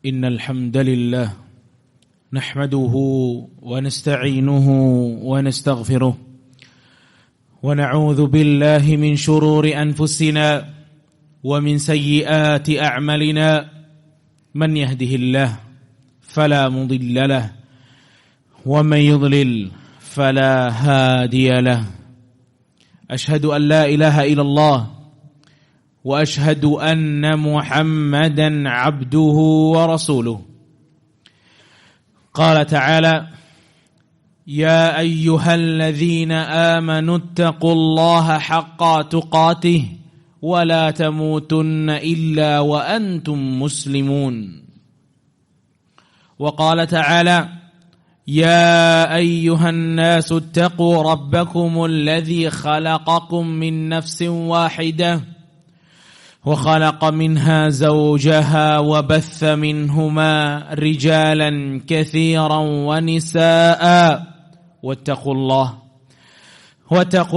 إن الحمد لله نحمده ونستعينه ونستغفره ونعوذ بالله من شرور أنفسنا ومن سيئات أعمالنا من يهده الله فلا مضل له ومن يضلل فلا هادي له أشهد أن لا إله إلا الله وأشهد أن محمدا عبده ورسوله قال تعالى يا أيها الذين آمنوا اتقوا الله حق تقاته ولا تموتن إلا وأنتم مسلمون وقال تعالى يا أيها الناس اتقوا ربكم الذي خلقكم من نفس واحدة وخلق منها زوجها وبث منهما رجالا كثيرا ونساء واتقوا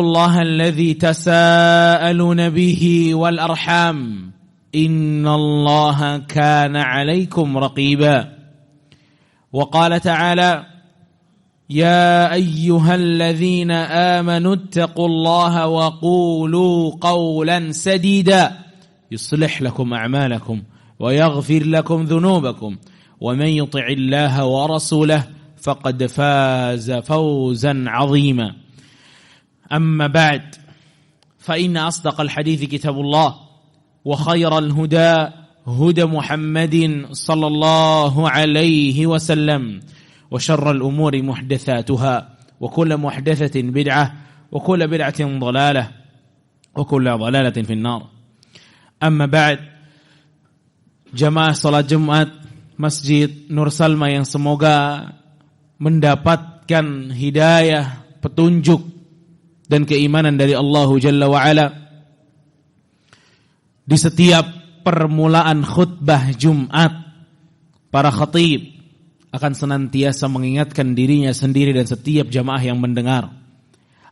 الله الذي تساءلون به والأرحام إن الله كان عليكم رقيبا وقال تعالى يا أيها الذين آمنوا اتقوا الله وقولوا قولا سديدا يصلح لكم أعمالكم ويغفر لكم ذنوبكم ومن يطع الله ورسوله فقد فاز فوزا عظيما أما بعد فإن أصدق الحديث كتاب الله وخير الهدى هدى محمد صلى الله عليه وسلم وشر الأمور محدثاتها وكل محدثة بدعة وكل بدعة ضلالة وكل ضلالة في النار Amma ba'd, jamaah salat Jumat Masjid Nur Salma yang semoga mendapatkan hidayah, petunjuk dan keimanan dari Allah Jalla wa'ala. Di setiap permulaan khutbah Jumat, para khatib akan senantiasa mengingatkan dirinya sendiri dan setiap jamaah yang mendengar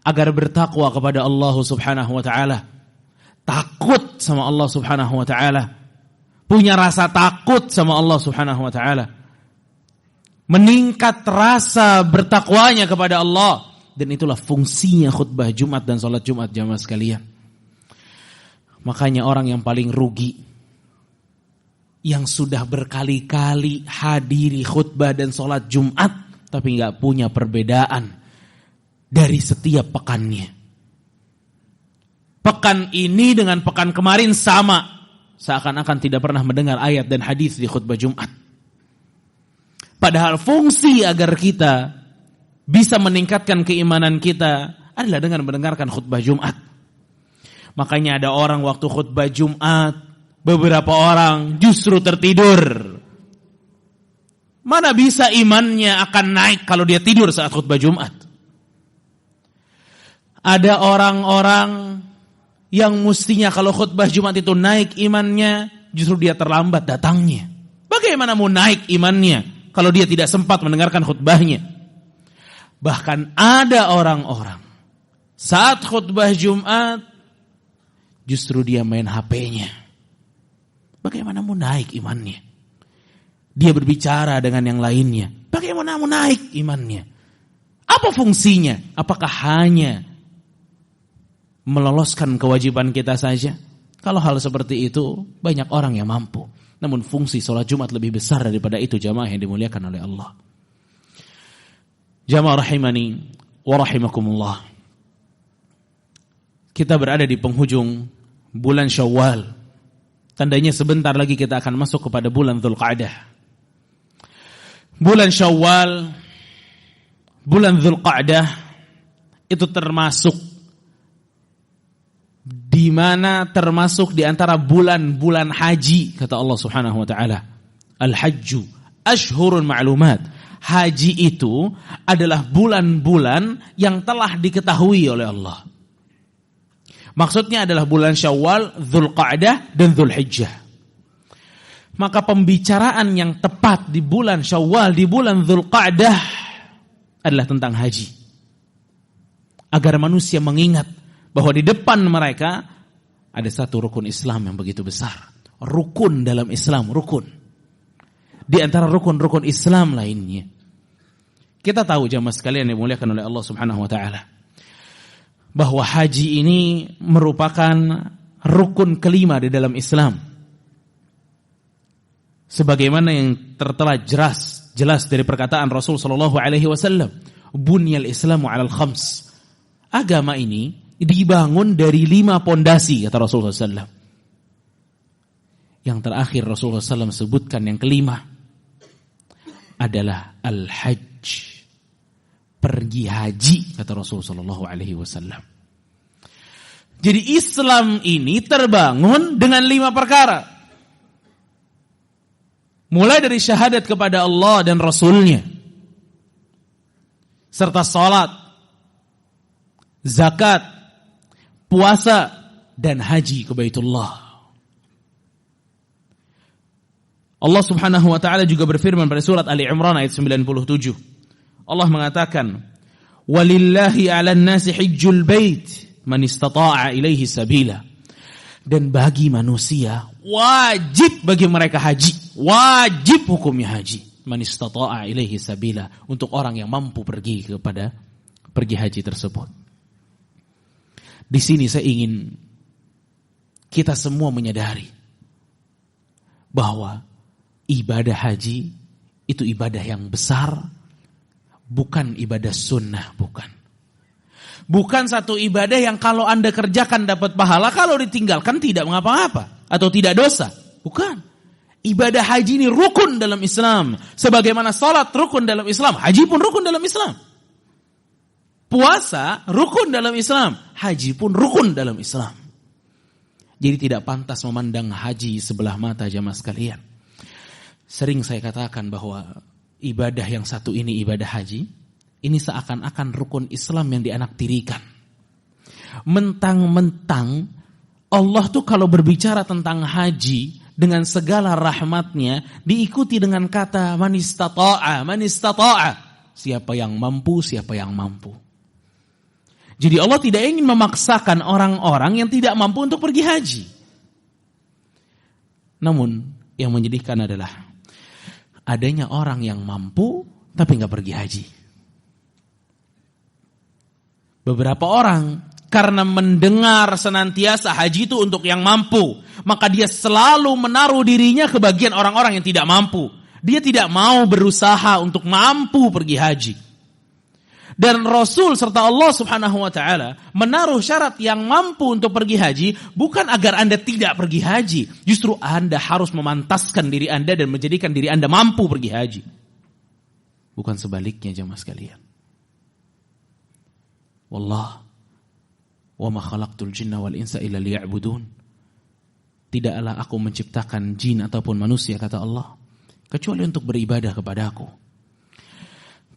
agar bertakwa kepada Allah Subhanahu wa ta'ala, takut sama Allah Subhanahu wa ta'ala, punya rasa takut sama Allah Subhanahu wa ta'ala, meningkat rasa bertakwanya kepada Allah. Dan itulah fungsinya khutbah Jumat dan salat Jumat jamaah sekalian. Makanya orang yang paling rugi yang sudah berkali-kali hadiri khutbah dan salat Jumat tapi gak punya perbedaan dari setiap pekannya. Pekan ini dengan pekan kemarin sama, seakan-akan tidak pernah mendengar ayat dan hadis di khutbah Jumat. Padahal fungsi agar kita bisa meningkatkan keimanan kita adalah dengan mendengarkan khutbah Jumat. Makanya ada orang waktu khutbah Jumat, beberapa orang justru tertidur. Mana bisa imannya akan naik kalau dia tidur saat khutbah Jumat? Ada orang-orang yang mestinya kalau khutbah Jumat itu naik imannya, justru dia terlambat datangnya. Bagaimana mau naik imannya kalau dia tidak sempat mendengarkan khutbahnya? Bahkan ada orang-orang saat khutbah Jumat justru dia main HP-nya. Bagaimana mau naik imannya? Dia berbicara dengan yang lainnya. Bagaimana mau naik imannya? Apa fungsinya? Apakah hanya meloloskan kewajiban kita saja? Kalau hal seperti itu banyak orang yang mampu. Namun fungsi sholat Jumat lebih besar daripada itu jamaah yang dimuliakan oleh Allah. Jamaah rahimani wa rahimakumullah. Kita berada di penghujung bulan Syawal. Tandanya sebentar lagi kita akan masuk kepada bulan Dzulqa'dah. Bulan Syawal, bulan Dzulqa'dah itu termasuk di mana termasuk di antara bulan-bulan haji, kata Allah Subhanahu wa taala. Al-hajju ashhurun ma'lumat. Haji itu adalah bulan-bulan yang telah diketahui oleh Allah. Maksudnya adalah bulan Syawal, Dzulqa'dah dan Dzulhijjah. Maka pembicaraan yang tepat di bulan Syawal, di bulan Dzulqa'dah adalah tentang haji. Agar manusia mengingat bahwa di depan mereka ada satu rukun Islam yang begitu besar. Rukun dalam Islam, rukun. di antara rukun-rukun Islam lainnya. Kita tahu jamaah sekalian yang dimuliakan oleh Allah Subhanahu wa taala, bahwa haji ini merupakan rukun kelima di dalam Islam. Sebagaimana yang tertera jelas dari perkataan Rasul sallallahu alaihi wasallam, "Bunyal Islamu 'alal khams." Agama ini dibangun dari 5 pondasi, kata Rasulullah sallallahu. Yang terakhir Rasulullah sallallahu sebutkan yang kelima adalah al-hajj. Pergi haji, kata Rasulullah sallallahu alaihi wasallam. Jadi Islam ini terbangun dengan 5 perkara. Mulai dari syahadat kepada Allah dan Rasulnya, serta salat, zakat, puasa, dan haji ke Baitullah. Allah Subhanahu wa taala juga berfirman pada surat Ali Imran ayat 97. Allah mengatakan, "Walillahi 'alan nasi hajjul bait man istata'a ilaihi sabila." Dan bagi manusia wajib bagi mereka haji, wajib hukumnya haji. Man istata'a ilaihi sabila, untuk orang yang mampu pergi haji tersebut. Di sini saya ingin kita semua menyadari bahwa ibadah haji itu ibadah yang besar, bukan ibadah sunnah, bukan. Bukan satu ibadah yang kalau Anda kerjakan dapat pahala, kalau ditinggalkan tidak mengapa-apa atau tidak dosa. Bukan. Ibadah haji ini rukun dalam Islam. Sebagaimana salat rukun dalam Islam, haji pun rukun dalam Islam. Puasa rukun dalam Islam, haji pun rukun dalam Islam. Jadi tidak pantas memandang haji sebelah mata jamaah sekalian. Sering saya katakan bahwa ibadah yang satu ini, ibadah haji, ini seakan-akan rukun Islam yang dianaktirikan. Mentang-mentang Allah tuh kalau berbicara tentang haji dengan segala rahmatnya diikuti dengan kata man istata'a. Siapa yang mampu, siapa yang mampu. Jadi Allah tidak ingin memaksakan orang-orang yang tidak mampu untuk pergi haji. Namun yang menyedihkan adalah adanya orang yang mampu tapi nggak pergi haji. Beberapa orang karena mendengar senantiasa haji itu untuk yang mampu, maka dia selalu menaruh dirinya ke bagian orang-orang yang tidak mampu. Dia tidak mau berusaha untuk mampu pergi haji. Dan Rasul serta Allah Subhanahu wa taala menaruh syarat yang mampu untuk pergi haji bukan agar Anda tidak pergi haji, justru Anda harus memantaskan diri Anda dan menjadikan diri Anda mampu pergi haji. Bukan sebaliknya jemaah sekalian. Wallah wa ma khalaqtul jinna wal insa illa liya'budun. Tidaklah aku menciptakan jin ataupun manusia, kata Allah, kecuali untuk beribadah kepada aku.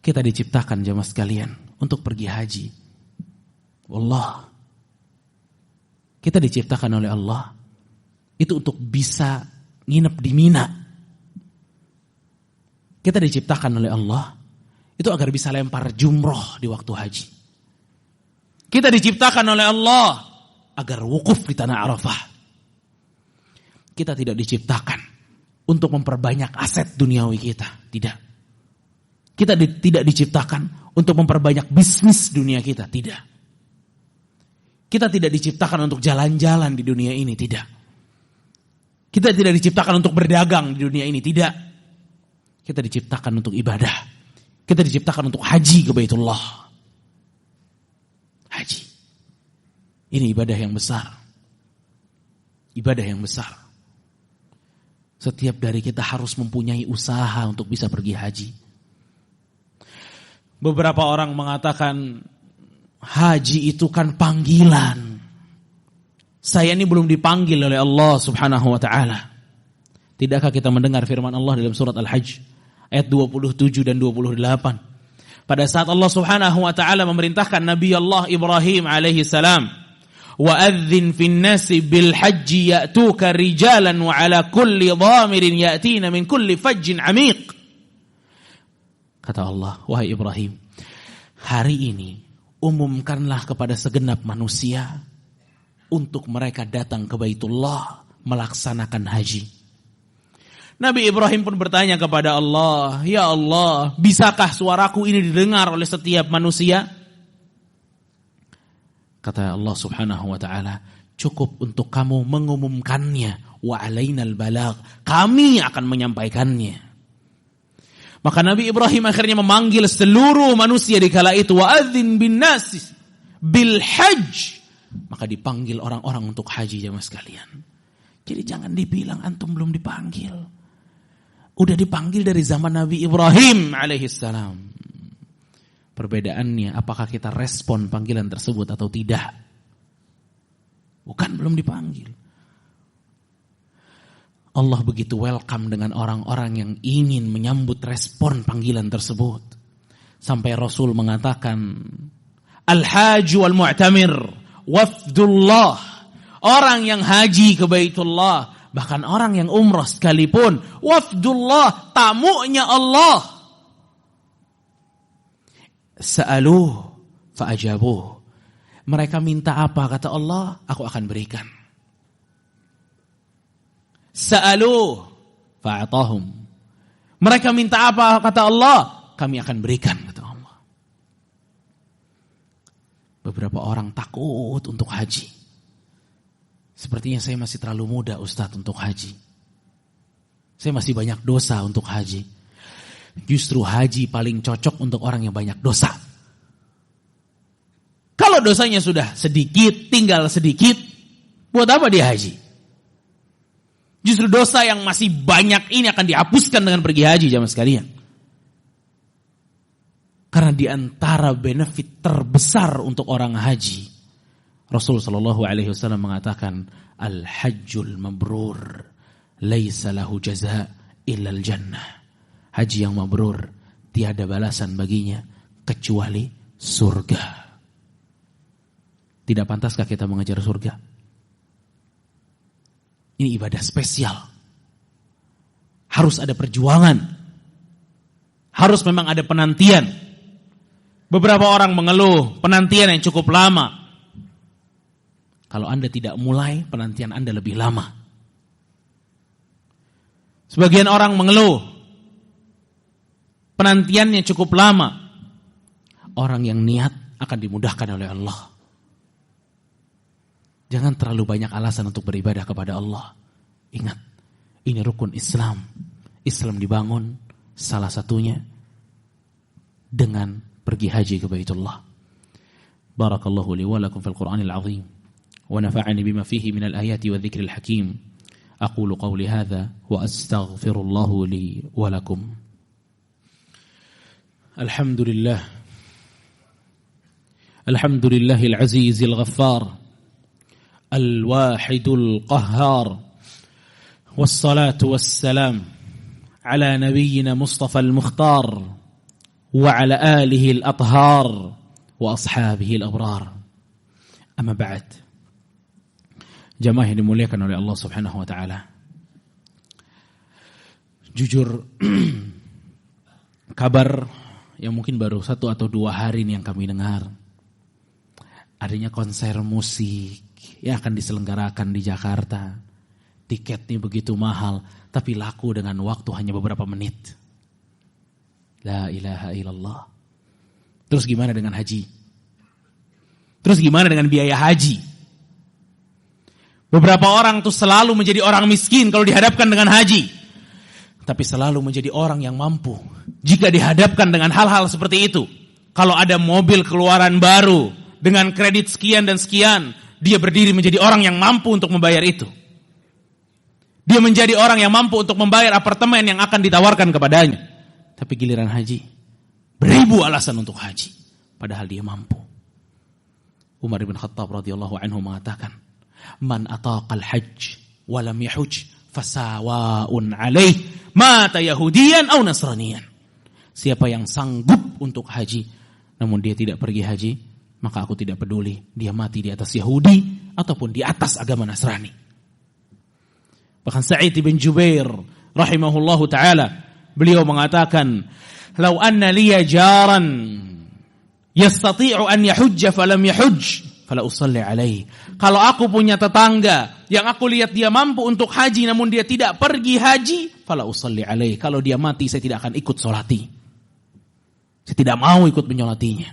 Kita diciptakan jemaah sekalian untuk pergi haji. Wallah, kita diciptakan oleh Allah itu untuk bisa nginep di Mina. Kita diciptakan oleh Allah itu agar bisa lempar jumroh di waktu haji. Kita diciptakan oleh Allah agar wukuf di tanah Arafah. Kita tidak diciptakan untuk memperbanyak aset duniawi kita, tidak. Kita tidak diciptakan untuk memperbanyak bisnis dunia kita, tidak. Kita tidak diciptakan untuk jalan-jalan di dunia ini, tidak. Kita tidak diciptakan untuk berdagang di dunia ini, tidak. Kita diciptakan untuk ibadah. Kita diciptakan untuk haji ke Baitullah. Haji. Ini ibadah yang besar. Ibadah yang besar. Setiap dari kita harus mempunyai usaha untuk bisa pergi haji. Beberapa orang mengatakan haji itu kan panggilan. Saya ini belum dipanggil oleh Allah Subhanahu wa taala. Tidakkah kita mendengar firman Allah dalam surat Al-Hajj ayat 27 dan 28? Pada saat Allah Subhanahu wa taala memerintahkan Nabi Allah Ibrahim alaihi salam, "Wa adzin fin nasi bil hajji ya'tuka rijalan wa 'ala kulli dhamirin ya'tina min kulli fajjin 'amiq." Kata Allah, wahai Ibrahim, hari ini umumkanlah kepada segenap manusia untuk mereka datang ke Baitullah melaksanakan haji. Nabi Ibrahim pun bertanya kepada Allah, "Ya Allah, bisakah suaraku ini didengar oleh setiap manusia?" Kata Allah Subhanahu wa taala, "Cukup untuk kamu mengumumkannya, wa alainal balagh." Kami akan menyampaikannya. Maka Nabi Ibrahim akhirnya memanggil seluruh manusia di kala itu, "Wa adzin bin nas bil hajj." Maka dipanggil orang-orang untuk haji, jemaah sekalian. Jadi jangan dibilang antum belum dipanggil. Udah dipanggil dari zaman Nabi Ibrahim alaihissalam. Perbedaannya apakah kita respon panggilan tersebut atau tidak. Bukan belum dipanggil. Allah begitu welcome dengan orang-orang yang ingin menyambut respon panggilan tersebut. Sampai Rasul mengatakan, Al-Hajj wal-Mu'tamir wafdullah. Orang yang haji ke Baitullah, bahkan orang yang umrah sekalipun, wafdullah, tamunya Allah. Sa'aluh fa'ajabuh. Mereka minta apa, kata Allah, aku akan berikan. Sa'aluh fa'atahum. Mereka minta apa, kata Allah, kami akan berikan, kata Allah. Beberapa orang takut untuk haji. Sepertinya saya masih terlalu muda, Ustadz, untuk haji. Saya masih banyak dosa untuk haji. Justru haji paling cocok untuk orang yang banyak dosa. Kalau dosanya sudah sedikit, tinggal sedikit, buat apa dia haji? Justru dosa yang masih banyak ini akan dihapuskan dengan pergi haji, jamaah sekalian. Karena di antara benefit terbesar untuk orang haji, Rasul sallallahu alaihi wasallam mengatakan, al-hajjul mabrur laisa lahu jazaa illa al-jannah. Haji yang mabrur tiada balasan baginya kecuali surga. Tidak pantaskah kita mengejar surga? Ini ibadah spesial. Harus ada perjuangan. Harus memang ada penantian. Beberapa orang mengeluh penantian yang cukup lama. Kalau Anda tidak mulai, penantian Anda lebih lama. Sebagian orang mengeluh penantiannya cukup lama. Orang yang niat akan dimudahkan oleh Allah. Jangan terlalu banyak alasan untuk beribadah kepada Allah. Ingat, ini rukun Islam. Islam dibangun salah satunya dengan pergi haji ke Baitullah. Barakallahu li wa lakum fil Qur'anil azim. Wa nafa'ani bima fihi minal ayati wa dzikril hakim. Aqulu qawli hadza wa astaghfirullahu li wa lakum. Alhamdulillah. Alhamdulillahil azizil ghaffar. الواحد القهار والصلاة والسلام على نبينا مصطفى المختار وعلى آله الأطهار وأصحابه الأبرار أما بعد jamaah yang dimuliakan oleh Allah Subhanahu wa taala. Jujur kabar yang mungkin baru 1 atau 2 hari ini yang kami dengar, adanya konser musik yang akan diselenggarakan di Jakarta. Tiketnya begitu mahal, tapi laku dengan waktu hanya beberapa menit. La ilaha illallah. Terus gimana dengan haji? Terus gimana dengan biaya haji? Beberapa orang tuh selalu menjadi orang miskin kalau dihadapkan dengan haji, tapi selalu menjadi orang yang mampu jika dihadapkan dengan hal-hal seperti itu. Kalau ada mobil keluaran baru dengan kredit sekian dan sekian, dia berdiri menjadi orang yang mampu untuk membayar itu. Dia menjadi orang yang mampu untuk membayar apartemen yang akan ditawarkan kepadanya. Tapi giliran haji, beribu alasan untuk haji, padahal dia mampu. Umar bin Khattab radhiyallahu anhu mengatakan, "Man ataqal hajj wa lam yahuj fasawaun alaih mata yahudiyan aw nasraniyan." Siapa yang sanggup untuk haji namun dia tidak pergi haji, maka aku tidak peduli dia mati di atas Yahudi ataupun di atas agama Nasrani. Bahkan Sa'id bin Jubair rahimahullahu taala, beliau mengatakan, "Lau anna liya jaran yastati'u an yahujja falam yahujj, fala usalli alaihi. Kalau aku punya tetangga yang aku lihat dia mampu untuk haji namun dia tidak pergi haji, fala usalli alaihi. Kalau dia mati saya tidak akan ikut solati. Saya tidak mau ikut menyolatinya.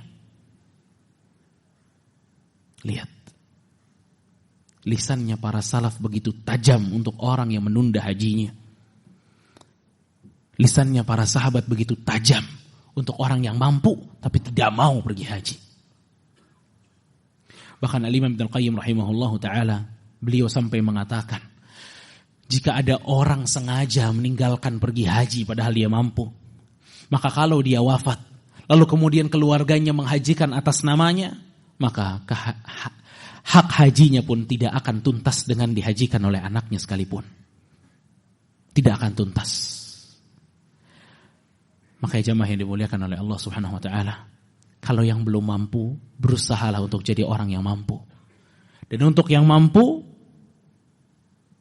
Lihat. Lisannya para salaf begitu tajam untuk orang yang menunda hajinya. Lisannya para sahabat begitu tajam untuk orang yang mampu tapi tidak mau pergi haji. Bahkan Al-Imam Ibnu Qayyim rahimahullahu ta'ala, beliau sampai mengatakan, jika ada orang sengaja meninggalkan pergi haji padahal dia mampu, maka kalau dia wafat, lalu kemudian keluarganya menghajikan atas namanya, maka hak hajinya pun tidak akan tuntas dengan dihajikan oleh anaknya sekalipun. Tidak akan tuntas. Maka jamaah yang dimuliakan oleh Allah Subhanahu wa ta'ala, kalau yang belum mampu, berusahalah untuk jadi orang yang mampu. Dan untuk yang mampu,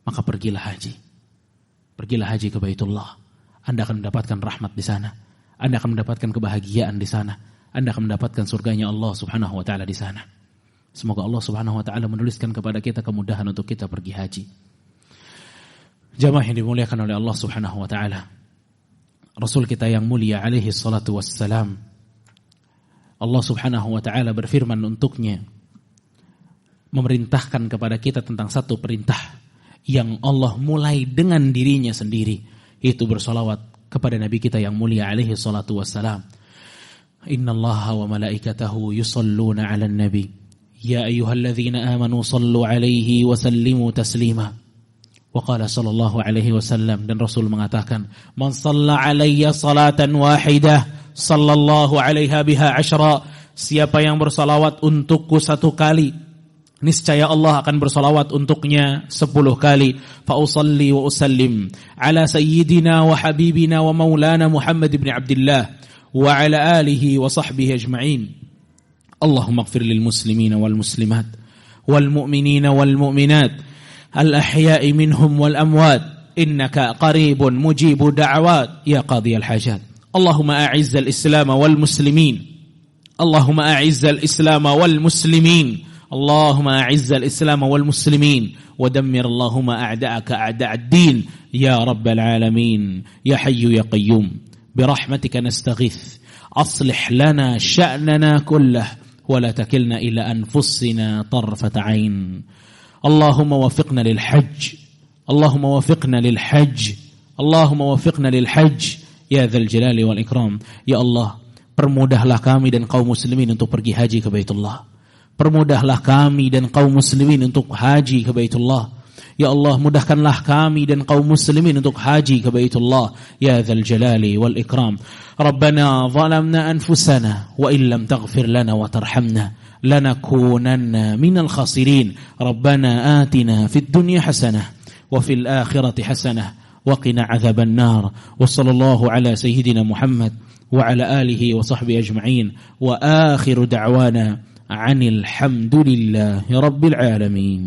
maka pergilah haji. Pergilah haji ke Baitullah. Anda akan mendapatkan rahmat di sana. Anda akan mendapatkan kebahagiaan di sana. Anda akan mendapatkan surganya Allah Subhanahu wa ta'ala di sana. Semoga Allah Subhanahu wa ta'ala menuliskan kepada kita kemudahan untuk kita pergi haji. Jamaah yang dimuliakan oleh Allah Subhanahu wa ta'ala, Rasul kita yang mulia alaihi salatu wassalam, Allah Subhanahu wa ta'ala berfirman untuknya, memerintahkan kepada kita tentang satu perintah yang Allah mulai dengan dirinya sendiri, yaitu bersolawat kepada Nabi kita yang mulia alaihi salatu wassalam. Innallaha wa malaikatahu yusalluna 'alan nabi ya ayyuhalladzina amanu sallu 'alaihi wa sallimu taslima. Wa qala sallallahu alaihi wasallam, dan Rasul mengatakan, man shalla 'alayya salatan wahidah sallallahu alaiha biha asyra. Siapa yang bersalawat untukku satu kali, niscaya Allah akan bersalawat untuknya 10 kali. Fa usalli wa usallim ala sayyidina wa habibina wa maulana Muhammad ibn Abdullah wa ala alihi wa sahbihi ajma'in. Allahumma ighfir lil muslimina wal muslimat wal mu'minina wal mu'minat al ahya'i minhum wal amwat innaka qaribun mujibu da'awat ya qadiyal hajat. اللهم أعز الإسلام والمسلمين اللهم أعز الإسلام والمسلمين اللهم أعز الإسلام والمسلمين ودمر اللهم أعداءك أعداء الدين يا رب العالمين يا حي يا قيوم برحمتك نستغيث أصلح لنا شأننا كله ولا تكلنا إلى أنفسنا طرفة عين اللهم وفقنا للحج اللهم وفقنا للحج اللهم وفقنا للحج Ya dzal jalali wal ikram. Ya Allah, permudahlah kami dan kaum muslimin untuk pergi haji ke Baitullah. Permudahlah kami dan kaum muslimin untuk haji ke Baitullah. Ya Allah, mudahkanlah kami dan kaum muslimin untuk haji ke Baitullah. Ya dzal jalali wal ikram. Rabbana zalamna anfusana wa illam taghfir lana wa tarhamna lanakunanna minal khasirin. Rabbana atina fid dunya hasanah wa fil akhirati hasanah وقنا عذاب النار وصلى الله على سيدنا محمد وعلى آله وصحبه أجمعين وآخر دعوانا عن الحمد لله رب العالمين.